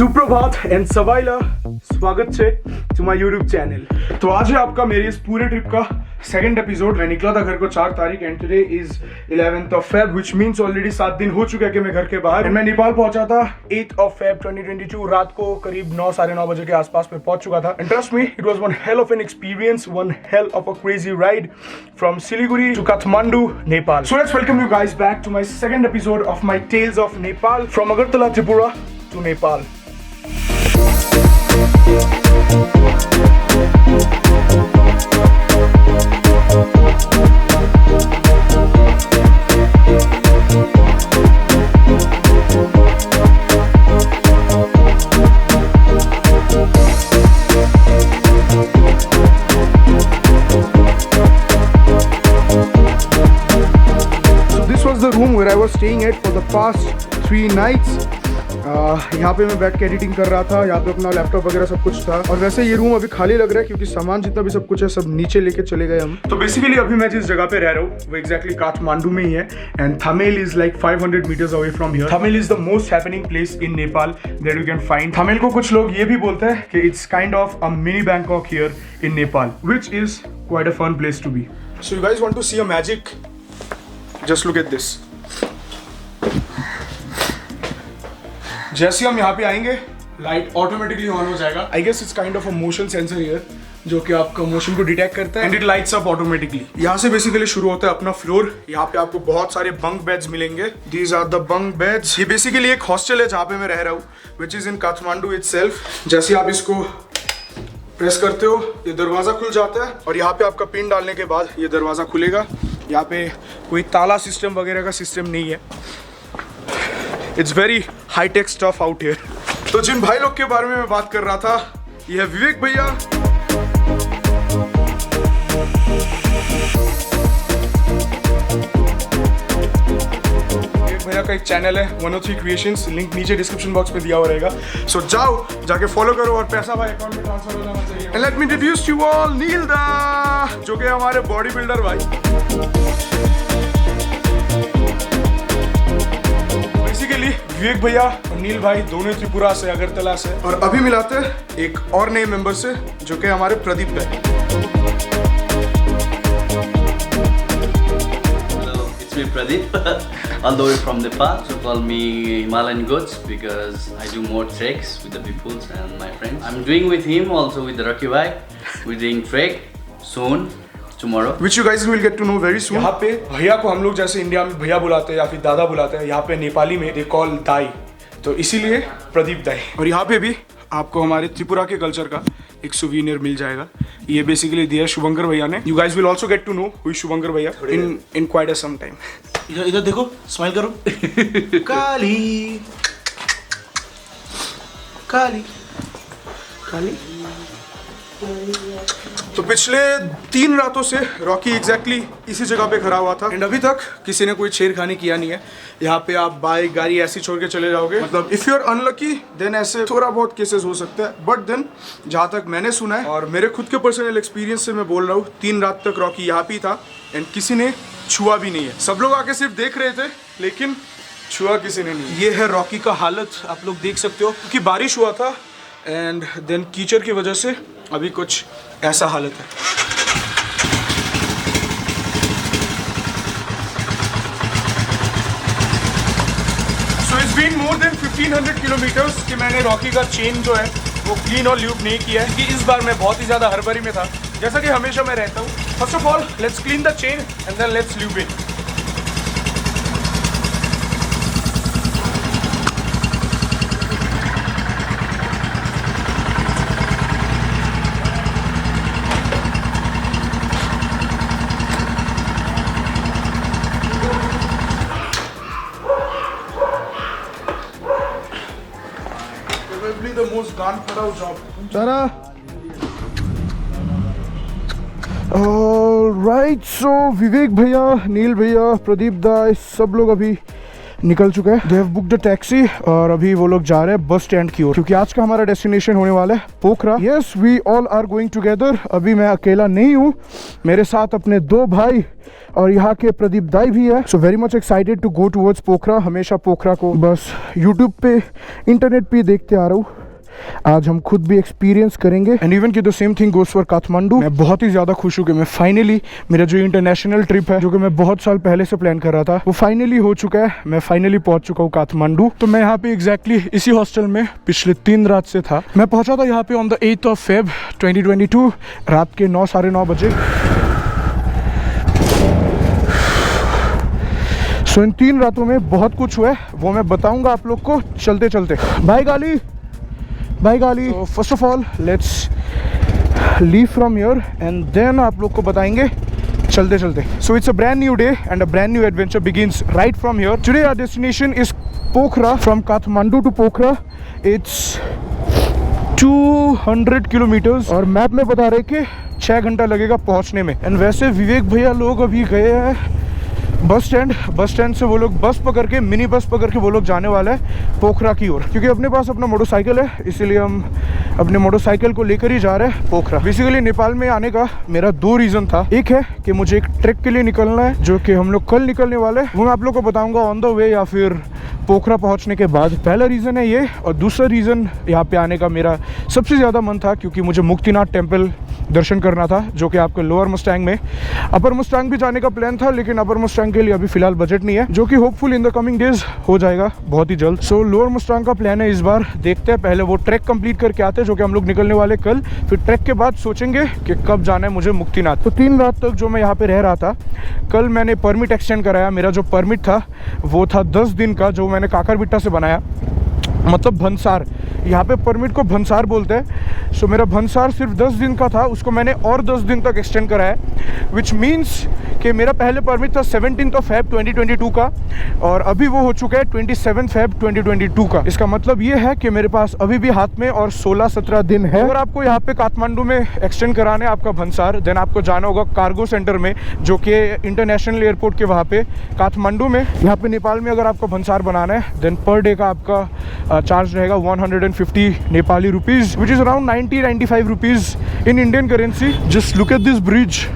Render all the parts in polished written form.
सुप्रभात एंड सवाइला, स्वागत है टू माय यूट्यूब चैनल। तो आज है आपका मेरे इस पूरे ट्रिप का सेकंड एपिसोड। मैं निकला था घर को 4 तारीख and today is 11th of Feb, which means already 7 दिन हो चुके हैं कि मैं घर के बाहर। मैं नेपाल पहुंचा था 8th of Feb 2022 रात को करीब 9 साढ़े 9 बजे के आसपास में पहुंच चुका था। And trust me, it was one hell of an experience, one hell of a crazy ride from Siliguri to Kathmandu, Nepal. So let's welcome you guys back to my second episode of my tales of Nepal from Agartala Tripura to Nepal. Room where I was staying at for the past 3 nights. यहाँ पे मैं बैठ के editing कर रहा था, यहाँ पे अपना लैपटॉप वगैरह सब कुछ था। और वैसे ये रूम अभी खाली लग रहा है क्योंकि सामान जितना भी सब कुछ है सब नीचे लेके चले गए हम। तो बेसिकली अभी मैं जिस जगह पे रह रहा हूँ वो एक्जैक्टली काठमांडू में ही है and Thamel is like 500 meters away from here. Thamel is the most happening place in Nepal that you can find. Thamel को कुछ लोग ये भी बोलते हैं कि it's kind of a mini Bangkok here in Nepal, which is quite a fun place to be. So you guys want to see a magic? Just look at this. जैसे हम यहाँ पे आएंगे लाइट ऑटोमेटिकली ऑन हो जाएगा। I guess it's kind of a motion sensor here जो कि आपका मोशन को डिटेक्ट करता है and it lights up automatically. यहाँ से बेसिकली शुरू होता है अपना फ्लोर। यहाँ पे आपको बहुत सारे बंक बेड्स मिलेंगे। These are the bunk beds. ये बेसिकली एक हॉस्टल है जहाँ पे मैं रह रहा हूँ, which is in Kathmandu itself. जैसे आप इसको प्रेस करते हो ये दरवाजा खुल जाता है और यहाँ पे आपका पिन डालने के बाद ये दरवाजा खुलेगा। यहाँ पे कोई ताला सिस्टम वगैरह का सिस्टम नहीं है। It's very high tech stuff out here. तो जिन भाई लोग के बारे में मैं बात कर रहा था, ये है विवेक भैया, भैया का एक चैनल है 103 क्रिएशंस, लिंक नीचे डिस्क्रिप्शन बॉक्स में दिया हुआ रहेगा। सो जाओ जाके फॉलो करो और पैसा भाई अकाउंट में ट्रांसफर हो जाना चाहिए। And let me introduce you all Neel da, जो कि हमारे बॉडी बिल्डर भाई। बेसिकली विवेक भैया और नील भाई दोनों त्रिपुरा से, अगरतला से, और अभी मिलाते हैं एक और नए मेंबर से जो कि हमारे प्रदीप भाई। Me Pradeep, all the way from Nepal. So call me Himalayan Goats because I do more treks with the peoples and my friends. I'm doing with him also with the Rocky Bhai. We're doing trek soon tomorrow. Which you guys will get to know very soon. यहाँ पे भैया को हम लोग जैसे India में भैया बुलाते हैं या फिर दादा बुलाते हैं, यहाँ पे नेपाली में they call दाई, तो इसीलिए प्रदीप दाई। और यहाँ पे भी आपको हमारे त्रिपुरा के कल्चर का एक सुवीनियर मिल जाएगा। ये बेसिकली दिया है शुभंकर भैया ने। You guys will also get to know who is Shubhankar भैया in quite a some time. इधर देखो, स्माइल करो। काली काली काली। तो पिछले 3 रातों से रॉकी एग्जैक्टली इसी जगह पे खड़ा हुआ था एंड अभी तक किसी ने कोई छेड़खानी किया नहीं है। यहाँ पे आप बाइक गाड़ी ऐसी छोड़ के चले जाओगे, मतलब if you are unlucky then ऐसे थोड़ा बहुत केसेस हो सकता है। बट देन जहाँ तक मैंने सुना है और मेरे खुद के पर्सनल एक्सपीरियंस से मैं बोल रहा हूँ, 3 रात तक रॉकी यहाँ पे था एंड किसी ने छुआ भी नहीं है। सब लोग आके सिर्फ देख रहे थे लेकिन छुआ किसी ने नहीं। ये है रॉकी का हालत, आप लोग देख सकते हो, क्योंकि बारिश हुआ था एंड देन कीचड़ की वजह से अभी कुछ ऐसा हालत है। So it's been more than 1500 kilometres कि मैंने रॉकी का चेन जो है वो क्लीन और ल्यूब नहीं किया है, क्योंकि इस बार मैं बहुत ही ज़्यादा हड़बड़ी में था, जैसा कि हमेशा मैं रहता हूँ। First of all let's clean the chain and then let's lube it. The most gun-put-out job. Tara. All right, so Vivek भैया, नील भैया, प्रदीप दाई सब लोग अभी निकल चुके हैं। They have booked a taxi और अभी वो लोग जा रहे हैं बस स्टैंड की ओर, क्योंकि आज का हमारा डेस्टिनेशन होने वाला है Pokhara. Yes, we all are going together. अभी मैं अकेला नहीं हूँ, मेरे साथ अपने 2 भाई और यहाँ के प्रदीप दाई भी है। So very much excited to go towards Pokhara. हमेशा पोखरा को बस यूट्यूब पे, इंटरनेट पे देखते आ रहा हूँ। आज हम खुद भी एक्सपीरियंस करेंगे। एंड इवन की the same thing goes for Kathmandu. मैं बहुत ही ज़्यादा खुश हूँ कि मैं फाइनली, मेरा जो इंटरनेशनल ट्रिप है जो कि मैं बहुत साल पहले से प्लान कर रहा था, वो फाइनली हो चुका है। मैं फाइनली पहुंच चुका हूँ काठमांडू। तो मैं यहाँ पे एग्जैक्टली इसी हॉस्टल में पिछले 3 रात से था। मैं पहुंचा था यहाँ पे on the 8th of Feb 2022 रात के 9, साढ़े 9 बजे। सो इन 3 रातों में बहुत कुछ हुआ है, वो मैं बताऊंगा आप लोग को चलते चलते। बाय गाली। First of all let's leave from here and then आप लोग को बताएंगे चलते चलते। So it's a brand new day and a brand new adventure begins right from here. Today our destination is Pokhara. From Kathmandu to Pokhara it's 200 kilometres और map में बता रहे कि 6 घंटा लगेगा पहुंचने में। एंड वैसे विवेक भैया लोग अभी गए हैं बस स्टैंड से वो लोग बस पकड़ के, मिनी बस पकड़ के वो लोग जाने वाला है पोखरा की ओर, क्योंकि अपने पास अपना मोटरसाइकिल है, इसीलिए हम अपने मोटरसाइकिल को लेकर ही जा रहे हैं पोखरा। बेसिकली नेपाल में आने का मेरा 2 रीज़न था। एक है कि मुझे एक ट्रैक के लिए निकलना है जो कि हम लोग कल निकलने वाले हैं, वो मैं आप लोग को बताऊंगा ऑन द वे या फिर पोखरा पहुंचने के बाद। पहला रीज़न है ये, और दूसरा रीज़न यहाँ पे आने का मेरा सबसे ज़्यादा मन था क्योंकि मुझे मुक्तिनाथ टेम्पल दर्शन करना था, जो कि आपके लोअर मस्टैंग में। अपर मस्टैंग भी जाने का प्लान था, लेकिन अपर मस्टैंग के लिए अभी फिलहाल बजट नहीं है, जो कि hopeful in the coming days हो जाएगा बहुत ही जल्द। सो लोअर मस्टैंग का प्लान है इस बार। देखते हैं, पहले वो ट्रैक कंप्लीट करके आते हैं जो कि हम लोग निकलने वाले कल, फिर ट्रैक के बाद सोचेंगे कि कब जाना है मुझे मुक्तिनाथ। तो 3 रात तक जो मैं यहाँ पे रह रहा था, कल मैंने परमिट एक्सटेंड कराया। मेरा जो परमिट था वो था 10 दिन का, जो मैंने काकरबिट्टा से बनाया, मतलब भंसार। यहाँ पे परमिट को भंसार बोलते हैं। सो मेरा भंसार सिर्फ 10 दिन का था, उसको मैंने और 10 दिन तक एक्सटेंड कराया, विच मीन्स कि मेरा पहले परमिट था 17th of Feb 2022 का, और अभी वो हो चुका है 27 Feb 2022 का। इसका मतलब ये है कि मेरे पास अभी भी हाथ में और 16-17 दिन है। अगर आपको यहाँ पे काठमांडू में एक्सटेंड कराने आपका भंसार, देन आपको जाना होगा कार्गो सेंटर में, जो कि इंटरनेशनल एयरपोर्ट के वहाँ पे काठमांडू में। यहाँ पे नेपाल में अगर आपको भंसार बनाना है, देन पर डे का आपका चार्ज रहेगा 150 Nepali rupees, which is around 90-95 rupees in Indian currency. Just look at this bridge.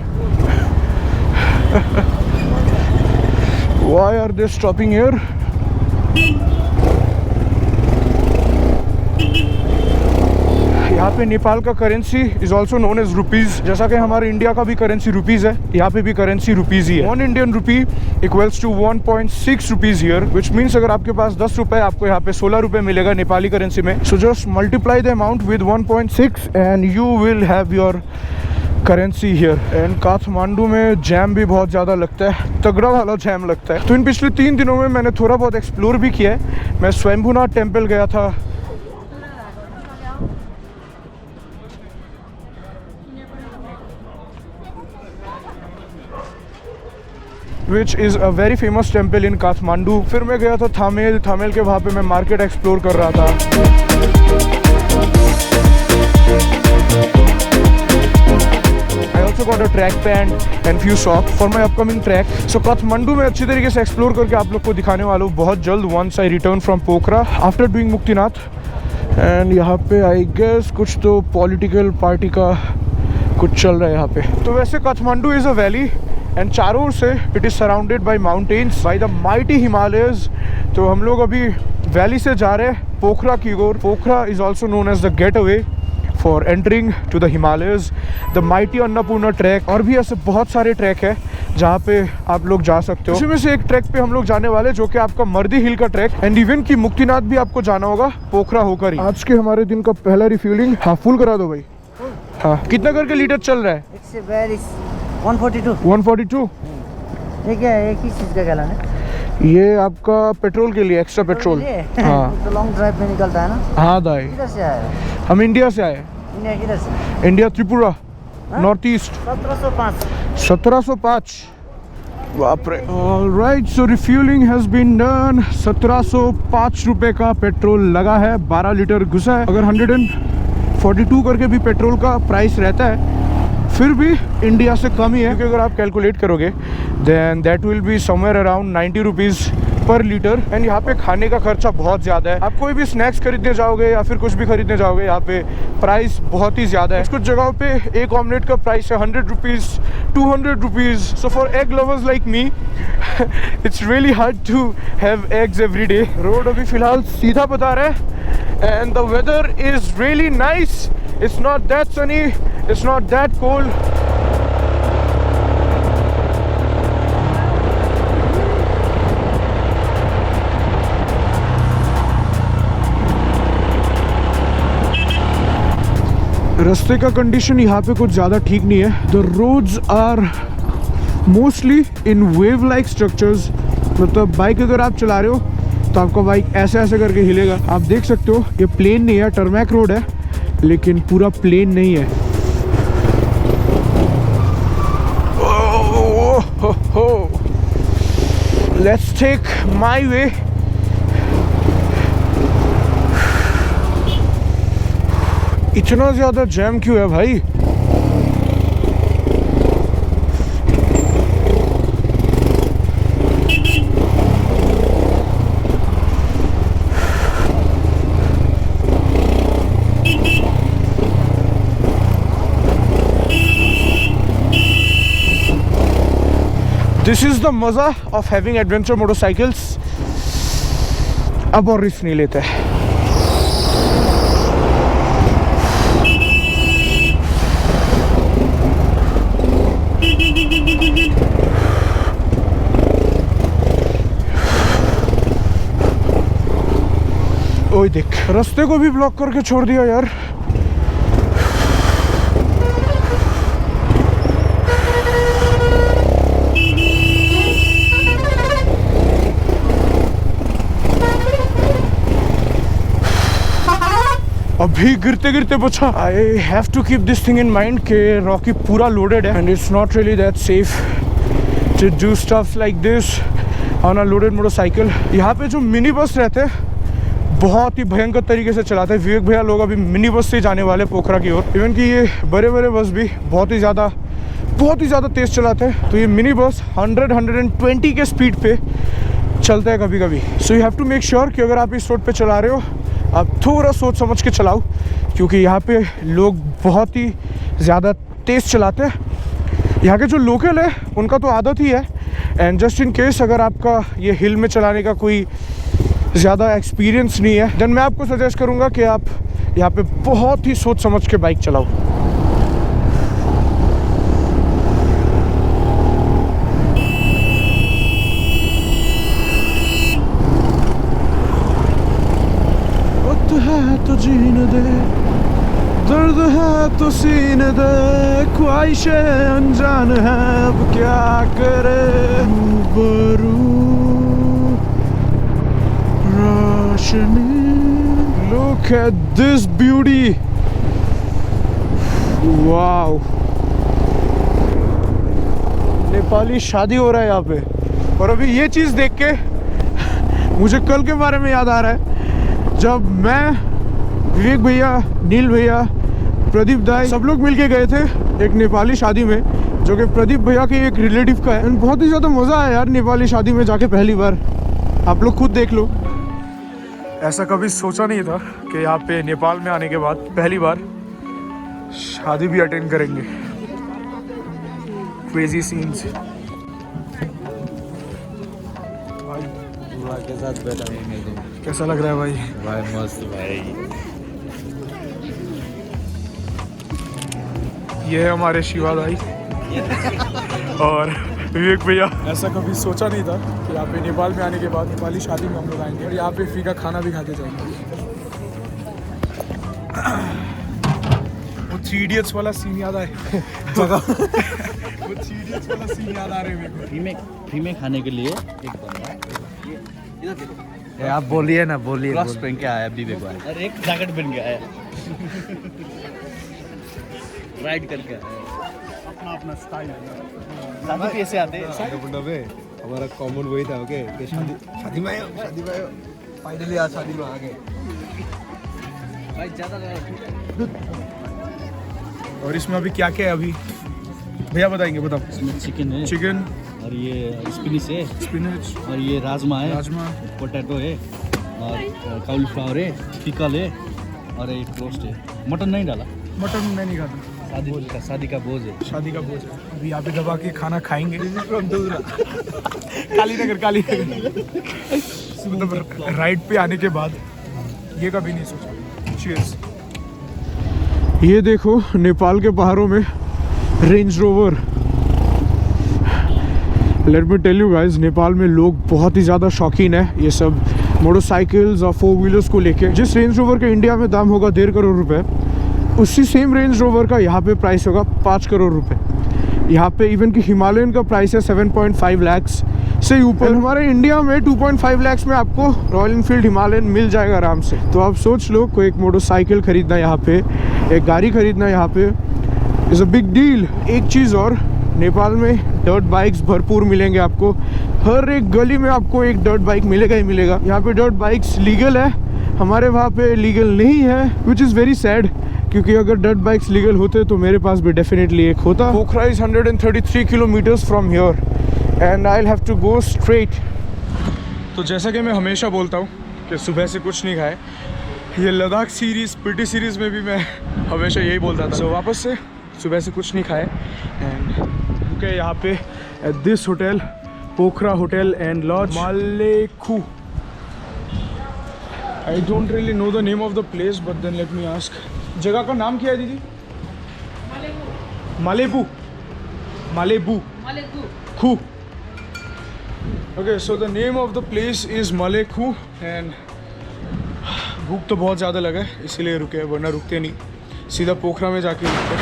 Why are they stopping here? यहाँ पे नेपाल का currency is also known as rupees. जैसा कि हमारे इंडिया का भी करेंसी रुपीज़ है, यहाँ पे भी करेंसी रुपीज़ ही है। 1 Indian rupee equals to 1.6 rupees here, which means अगर आपके पास 10 रुपये, आपको यहाँ पे 16 रुपये मिलेगा नेपाली करेंसी में। So just multiply the amount with 1.6 and you will have your currency here. And Kathmandu में जैम भी बहुत ज़्यादा लगता है, तगड़ा वाला जैम लगता है। तो इन पिछले 3 दिनों में मैंने थोड़ा बहुत एक्सप्लोर भी किया है। मैं स्वयंभूनाथ टेम्पल गया था, which is a very famous temple in Kathmandu. फिर मैं गया था थामेल के वहाँ पे मैं मार्केट एक्सप्लोर कर रहा था। I also got a track pant and few socks for my upcoming trek. So Kathmandu में अच्छी तरीके से एक्सप्लोर करके आप लोग को दिखाने वाला हूँ बहुत जल्द, once I return from Pokhara after doing Muktinath. And यहाँ पे आई गेस कुछ तो पॉलिटिकल पार्टी का कुछ चल रहा है यहाँ पे। तो वैसे Kathmandu is a valley and चारों ओर से it is surrounded by mountains, by the mighty Himalayas. तो हम लोग अभी वैली से जा रहे हैं पोखरा की ओर। Pokhara is also known as the gateway for entering to the Himalayas, the mighty Annapurna track, और भी ऐसे बहुत सारे ट्रैक है जहाँ पे आप लोग जा सकते हो। उसमें से एक ट्रैक पे हम लोग जाने वाले जो कि आपका मर्दी हिल का ट्रैक, एंड इवन की मुक्तिनाथ भी आपको जाना होगा पोखरा होकर ही। आज के हमारे दिन का पहला रिफ्यूलिंग, हाँ फुल करा दो भाई। हाँ कितना करके लीटर चल रहा है? 142। ये क्या है, किस चीज़ का गैलन है? ये आपका पेट्रोल के लिए, एक्स्ट्रा पेट्रोल। हाँ तो लॉन्ग ड्राइव में निकलता है ना। हाँ दाई, किधर से आया? हम इंडिया से आए। इंडिया किधर से? India Tripura, north east. 1705। बाप रे। Alright, so refuelling has been done. 1705 रुपये का पेट्रोल लगा है, 12 लीटर घुसा है। अगर 142 करके भी पेट्रोल का प्राइस रहता है, फिर भी इंडिया से कम ही है, क्योंकि अगर आप कैलकुलेट करोगे then that will be somewhere around 90 rupees per litre. And यहाँ पे खाने का खर्चा बहुत ज़्यादा है। आप कोई भी स्नैक्स खरीदने जाओगे या फिर कुछ भी खरीदने जाओगे, यहाँ पे प्राइस बहुत ही ज़्यादा है। कुछ जगहों पे एक ऑमलेट का प्राइस है 100 rupees, 200 rupees. So for egg lovers like me it's really hard to have eggs every day. Road अभी फ़िलहाल सीधा बता रहा है and the weather is really nice. It's not that sunny, it's not that cold. रास्ते का condition यहाँ पे कुछ ज़्यादा ठीक नहीं है। The roads are mostly in wave like structures. मतलब बाइक अगर आप चला रहे हो तो आपका बाइक ऐसे ऐसे करके हिलेगा। आप देख सकते हो ये प्लेन नहीं है, टर्मैक रोड है, लेकिन पूरा प्लेन नहीं है। लेट्स टेक माई वे। इतना ज्यादा जैम क्यों है भाई? दिस इज द मजा ऑफ हैविंग एडवेंचर मोटरसाइकिल्स। अब और रिस्क नहीं लेते। ओए देख, रास्ते को भी ब्लॉक करके छोड़ दिया यार। अभी गिरते गिरते बचा। I have to keep this thing in mind कि रॉकी पूरा लोडेड है and it's not really that safe to do stuff like this on a loaded motorcycle. यहाँ पे जो मिनी बस रहते हैं बहुत ही भयंकर तरीके से चलाते हैं। विवेक भैया लोग अभी मिनी बस से जाने वाले पोखरा की ओर। इवन कि ये बड़े बड़े बस भी बहुत ही ज़्यादा तेज़ चलाते हैं। तो ये मिनी बस 100-120 के स्पीड पे चलते हैं कभी कभी। So you have to make sure कि अगर आप इस रोड पे चला रहे हो आप थोड़ा सोच समझ के चलाओ, क्योंकि यहाँ पे लोग बहुत ही ज़्यादा तेज़ चलाते हैं। यहाँ के जो लोकल है उनका तो आदत ही है। एंड जस्ट इन केस अगर आपका ये हिल में चलाने का कोई ज़्यादा एक्सपीरियंस नहीं है, देन मैं आपको सजेस्ट करूँगा कि आप यहाँ पे बहुत ही सोच समझ के बाइक चलाओ। वक्त है तो जीने दे, दर्द है तो सीने दे, ख्वाहिशें अनजान है अब क्या करे। रूबरू Look at this beauty! Wow! Nepali शादी हो रहा है यहाँ पे। और अभी ये चीज़ देख के मुझे कल के बारे में याद आ रहा है, जब मैं, विवेक भैया, नील भैया, प्रदीप दाई सब लोग मिलके गए थे एक नेपाली शादी में, जो कि प्रदीप भैया के एक रिलेटिव का है। बहुत ही ज़्यादा मज़ा आया यार नेपाली शादी में जाके पहली बार। आप लोग खुद देख लो। ऐसा कभी सोचा नहीं था कि यहाँ पे नेपाल में आने के बाद पहली बार शादी भी अटेंड करेंगे। Crazy scenes. के साथ बैठा हूँ। कैसा लग रहा है भाई? भाई मस्त भाई। ये है हमारे शिवा भाई और विवेक भैया। ऐसा कभी सोचा नहीं था कि यहाँ पे नेपाल में आने के बाद नेपाली शादी में हम लोग आएंगे और यहाँ पे फ्री का खाना भी खा के जाएंगे। वो 3 Idiots वाला सीन याद आए। वो 3 Idiots वाला सीन याद आ रहे हैं मेरे को। फ्री में खाने के लिए एक बंदा इधर देखो। आप बोलिए ना, बोलिए। क्रॉस पहन के आया विवेक भाई, अरे एक जैकेट पहन के आया, राइड करके आया। अपना स्टाइल है। शादी पे ऐसे आते हैं। हमारा कॉमन वही था। ओके कि शादी में आयो, फाइनली आज शादी में आ गए भाई। ज़्यादा और इसमें अभी क्या क्या है अभी भैया बताएंगे? बताओ। इसमें चिकन है, चिकन, और ये स्पिनिश है, स्पिनच, और ये राजमा है, राजमा, पोटैटो है, और कालीफ्लावर है, पिकल है, और एक रोस्ट है। मटन नहीं डाला, मटन मैं नहीं खाता, शादी का बोझ है। शादी का बोझ है। अभी यहाँ पे दबा के खाना खाएंगे। कालीनगर, कालीनगर। मतलब राइड पे आने के बाद ये कभी नहीं सोचा। चीयर्स। ये देखो नेपाल के पहाड़ों में Range Rover. Let me tell you guys, Nepal में लोग बहुत ही ज़्यादा शौकीन है ये सब मोटरसाइकिल्स और 4 व्हीलर्स को लेके। जिस रेंज रोवर के इंडिया में दाम होगा 1.5 करोड़ रुपए, उसी सेम रेंज रोवर का यहाँ पे प्राइस होगा 5 करोड़ रुपए। यहाँ पे इवन कि हिमालयन का प्राइस है 7.5 लाख्स से ऊपर। हमारे इंडिया में 2.5 लाख्स में आपको रॉयल इनफील्ड हिमालयन मिल जाएगा आराम से। तो आप सोच लो, कोई एक मोटरसाइकिल खरीदना यहाँ पे, एक गाड़ी खरीदना यहाँ पे इज़ अ बिग डील। एक चीज़ और, नेपाल में डर्ट बाइक्स भरपूर मिलेंगे आपको। हर एक गली में आपको एक डर्ट बाइक मिलेगा ही मिलेगा। यहाँ पे डर्ट बाइक्स लीगल है, हमारे वहाँ पे लीगल नहीं है, विच इज़ वेरी सैड, क्योंकि अगर डर्ट बाइक्स लीगल होते तो मेरे पास भी डेफिनेटली एक होता। Pokhara is 133 kilometres from here and I will have to go straight. तो जैसा कि मैं हमेशा बोलता हूँ कि सुबह से कुछ नहीं खाए, ये लद्दाख सीरीज़, पीटी सीरीज़ में भी मैं हमेशा यही बोलता था। सो वापस से सुबह से कुछ नहीं खाए एंड रुके यहाँ पे at this hotel, Pokhara hotel and lodge Malekhu. I don't really know the name of the place, but then let me ask. जगह का नाम क्या है दीदी? मालेबू, मालेबू, खू। Okay, so the name of the place is Malekhu and भूख तो बहुत ज़्यादा लगा है इसीलिए रुके, वरना रुकते नहीं, सीधा पोखरा में जाके रुकते।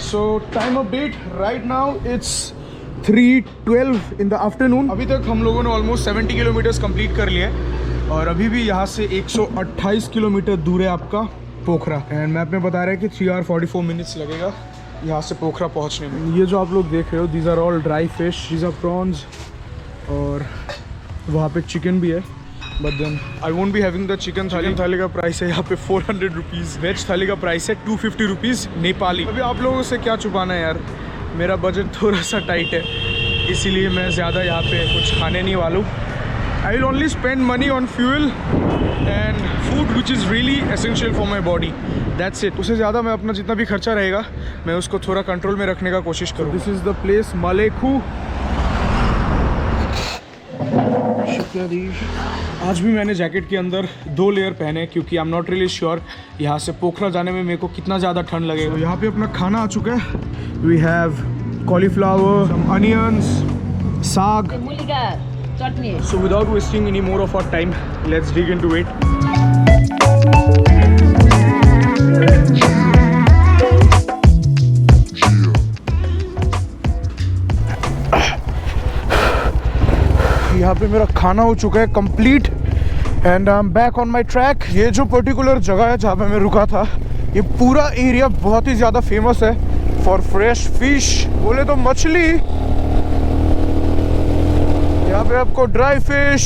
सो time update, right now it's 3:12 in the afternoon. अभी तक हम लोगों ने ऑलमोस्ट 70 किलोमीटर्स कंप्लीट कर लिए और अभी भी यहाँ से 128 किलोमीटर दूर है आपका पोखरा। एंड मैप में बता रहा है कि 3 hours 44 minutes लगेगा यहाँ से पोखरा पहुँचने में। ये जो आप लोग देख रहे हो, these are all dry fish, these are prawns, और वहाँ पे चिकन भी है। But then I won't be having the chicken thali. Thali का प्राइस है यहाँ पे 400 रुपीज़। वेज थाली का प्राइस है 250 रुपीज़ नेपाली। अभी आप लोगों से क्या छुपाना है यार, मेरा बजट थोड़ा सा टाइट है, इसीलिए मैं ज़्यादा यहाँ पे कुछ खाने नहीं वालूँ। I will only spend money on fuel and food which is really essential for my body. That's it. उससे ज़्यादा मैं अपना जितना भी खर्चा रहेगा मैं उसको थोड़ा कंट्रोल में रखने का कोशिश करूँ। This is the place मालेखू। आज भी मैंने जैकेट के अंदर 2 लेयर पहने क्योंकि I am not really sure यहाँ से पोखरा जाने में मेरे को कितना ज़्यादा ठंड लगेगा। यहाँ पे अपना खाना आ चुका है। वी हैव कॉलीफ्लावर, अनियंस, साग। So without wasting any more of our time, let's dig into it. यहाँ पे मेरा खाना हो चुका है complete and I am back on my track. ये जो पर्टिकुलर जगह है जहाँ पे मैं रुका था, ये पूरा एरिया बहुत ही ज़्यादा फेमस है फॉर फ्रेश फिश। बोले तो मछली, यहाँ पे आपको ड्राई फिश,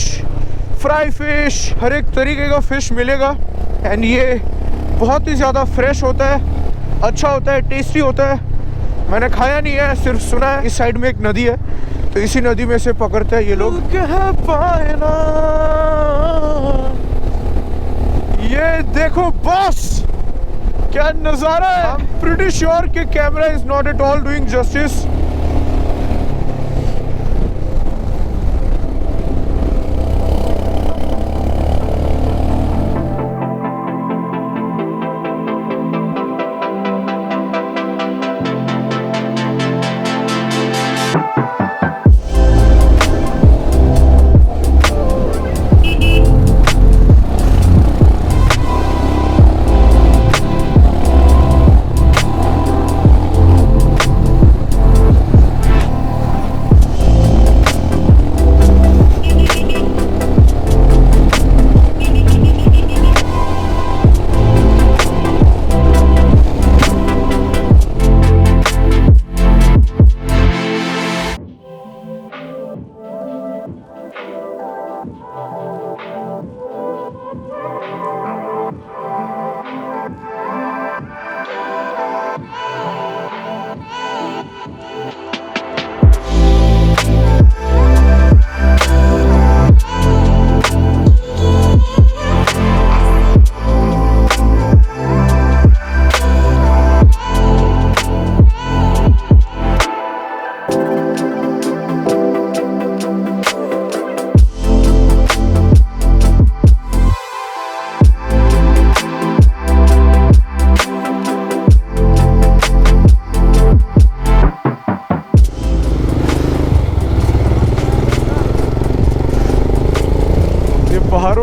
फ्राई फिश, हर एक तरीके का फिश मिलेगा एंड ये बहुत ही ज़्यादा फ्रेश होता है, अच्छा होता है, टेस्टी होता है। मैंने खाया नहीं है, सिर्फ सुना है। इस साइड में एक नदी है तो इसी नदी में से पकड़ते हैं ये लोग। ये देखो बॉस, क्या नज़ारा है। आई एम प्रीटी श्योर कि camera is not at all doing justice.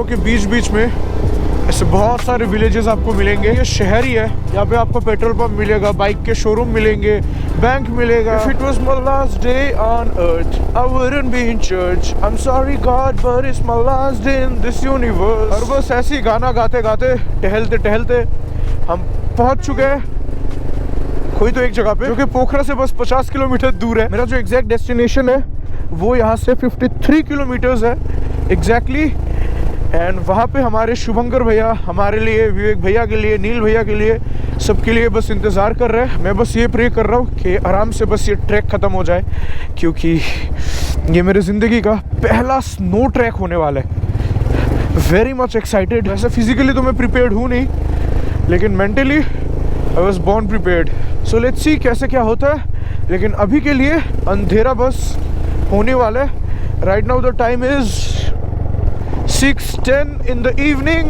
पहाड़ों के बीच बीच में ऐसे बहुत सारे विलेजेस आपको मिलेंगे। ये शहर ही है, यहाँ पे आपको पेट्रोल पंप मिलेगा, बाइक के शोरूम मिलेंगे, बैंक मिलेगा। If it was my last day on earth, I wouldn't be in church. I'm sorry God, but it's my last day in this universe. और बस ऐसे ही गाना गाते गाते टहलते टहलते हम पहुंच चुके हैं कोई तो एक जगह पे, जो कि पोखरा से बस 50 किलोमीटर दूर है। मेरा जो एग्जैक्ट डेस्टिनेशन है वो यहाँ से 53 किलोमीटर्स है एग्जैक्टली। एंड वहाँ पे हमारे शुभंकर भैया हमारे लिए, विवेक भैया के लिए, नील भैया के लिए, सबके लिए बस इंतज़ार कर रहे हैं। मैं बस ये प्रे कर रहा हूँ कि आराम से बस ये ट्रैक ख़त्म हो जाए, क्योंकि ये मेरे ज़िंदगी का पहला स्नो ट्रैक होने वाला है। Very much excited. वैसे फिजिकली तो मैं प्रिपेयर्ड हूँ नहीं, लेकिन mentally I was born prepared. So let's see कैसे क्या होता है। लेकिन अभी के लिए अंधेरा बस होने वाला है। Right now the time is 6:10 in the evening.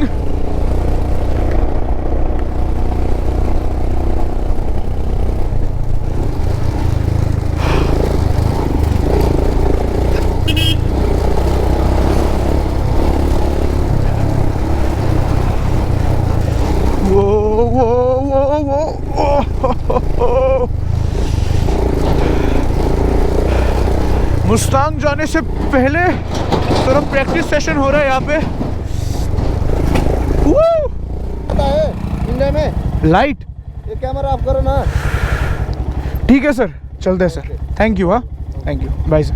Whoa, whoa, whoa, whoa. Mustang जाने से पहले तो हम प्रैक्टिस सेशन हो रहा है यहाँ पे। इंडिया में लाइट ये कैमरा ऑफ करो ना। ठीक है सर, चलते हैं सर। Thank you. हाँ, थैंक यू, बाय सर।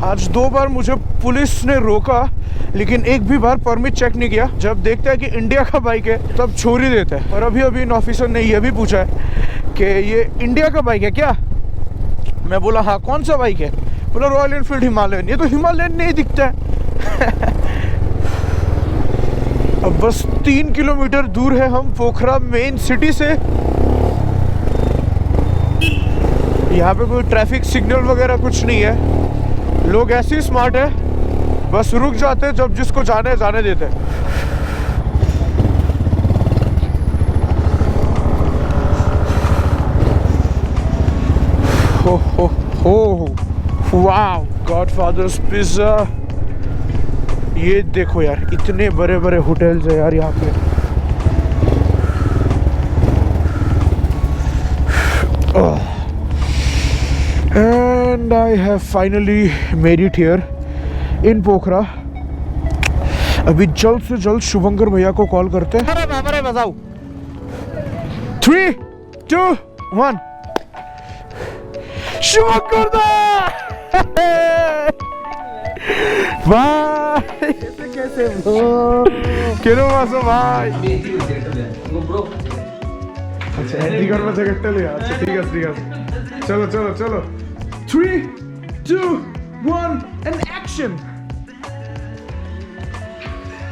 आज 2 बार मुझे पुलिस ने रोका, लेकिन एक भी बार परमिट चेक नहीं किया। जब देखता है कि इंडिया का बाइक है तब छोड़ ही देता है। और अभी अभी इन ऑफिसर ने ये भी पूछा है कि ये इंडिया का बाइक है क्या। मैं बोला हाँ, कौन सा बाइक है। बोला रॉयल एनफील्ड हिमालयन। ये तो हिमालयन नहीं दिखता है। अब बस 3 किलोमीटर दूर है हम पोखरा मेन सिटी से। यहाँ पे कोई ट्रैफिक सिग्नल वगैरह कुछ नहीं है। लोग ऐसे ही स्मार्ट है, बस रुक जाते हैं जब जिसको जाने जाने देते हैं। हो वाओ, गॉडफादर्स पिज़्ज़ा। ये देखो यार, इतने बड़े बड़े होटल्स है यार यहाँ पे। And I have finally made it here in पोखरा। अभी जल्द से जल्द शुभंकर भैया को कॉल करते हैं। हमारे बजाओ 3, 2, 1। शुभंकर दा बाय। कैसे केलो मासो भाई। अच्छा एंटीगढ़ में जगह ले। अच्छा ठीक है। चलो चलो चलो 3, 2, 1 and action.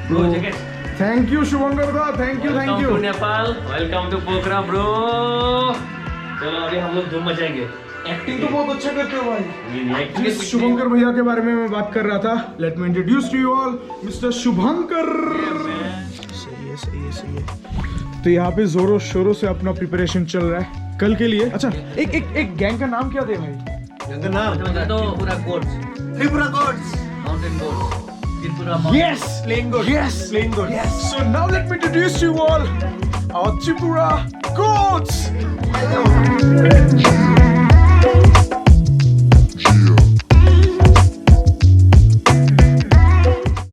Bro, jacket. Thank you शुभंकर दा, thank you. Welcome to Nepal, welcome to Pokhara bro. चलो अभी हम लोग धूम मचाएंगे। एक्टिंग तो बहुत अच्छा करते हो भाई। जिस जिस शुभंकर भैया के बारे में मैं बात कर रहा था, let me introduce to you all mister Shubhankar. सही है। तो यहाँ पे जोरों शोरों से अपना प्रिपरेशन चल रहा है कल के लिए। अच्छा एक गैंग का नाम क्या दे भाई? तो पूरा course, Tripura goods, mountain course, Tripura Yes, plain goods, yes, plain goods. yes. So now let me introduce you all our Tripura goats.